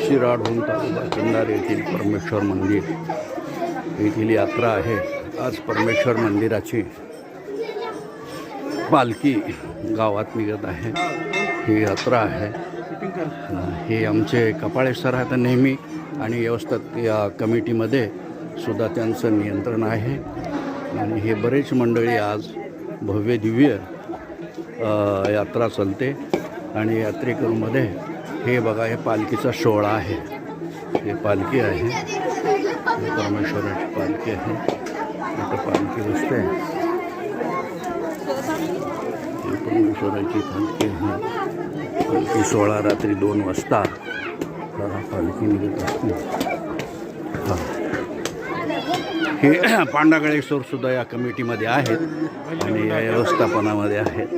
शिराढोण तालुका कंधार येथील परमेश्वर मंदिर येथील यात्रा आहे। आज परमेश्वर मंदिराची पालखी गावात निघत आहे। ही यात्रा आहे। हे आमचे कपाळे सर आहेत नेहमी आणि व्यवस्थित या कमिटीमध्ये सुद्धा त्यांचं नियंत्रण आहे आणि हे बरेच मंडळी आज भव्य दिव्य यात्रा चालते आणि यात्रेकरूमध्ये हे बघा हे पालखीचा सोहळा आहे। हे पालखी आहे, हे परमेश्वराची पालखी आहे। आता पालखी बसते, हे परमेश्वराची पालखी आहे। पालखी सोहळा रात्री 2 वाजता पालखी निघत असते। हे पांडागळेश्वर सुद्धा या कमिटीमध्ये आहेत आणि या व्यवस्थापनामध्ये आहेत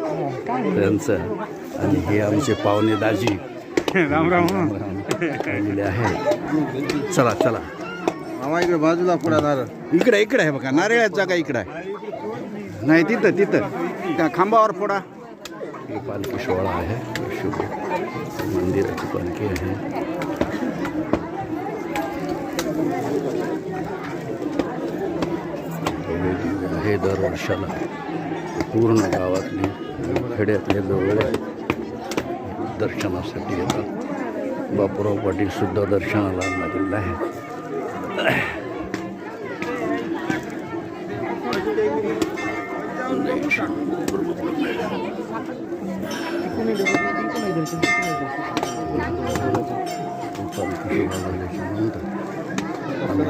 त्यांचं। आणि हे आमचे पाहुणे दाजी राम राम आलेले आहे। चला चला मामा इकडे बाजूला पुढा नारळ इकडे इकडे आहे बघा, नारळाची जागा इकडे आहे। नाही तिथं तिथं त्या खांबावर फोडा। ही पालखी सोहळा आहे, शुभ मंदिराची पालखी आहे। हे दरवर्षाला पूर्ण गावातली खेड्यातले जवळ दर्शनासाठी येतात। बापूराव पाटील सुद्धा दर्शनाला लागलेला आहे।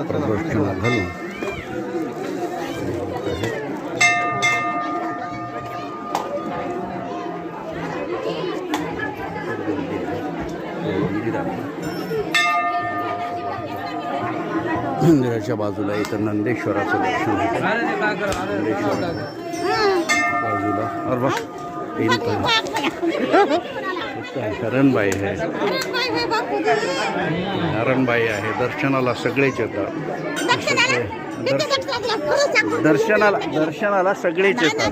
प्रदक्षिणा घालून मंदिराच्या बाजूला इथं नंदेश्वराचं दर्शन होतं। बाजूला और बस हरणबाई आहे, हरणबाई आहे। दर्शनाला सगळेच येतात, दर्शनाला सगळेच येतात।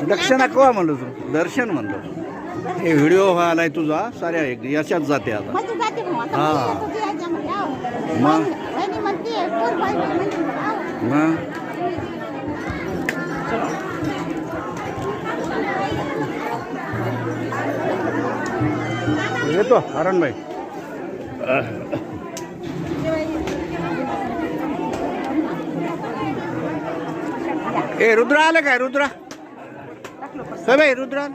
दक्षिणा केव्हा म्हणलो तू? दर्शन म्हणलो। हे व्हिडिओ आलाय तुझा साऱ्या याच्यात जाते आता। हां मग येतो हरणबाई। ए रुद्रा आलं काय? रुद्रा बाई रुद्रा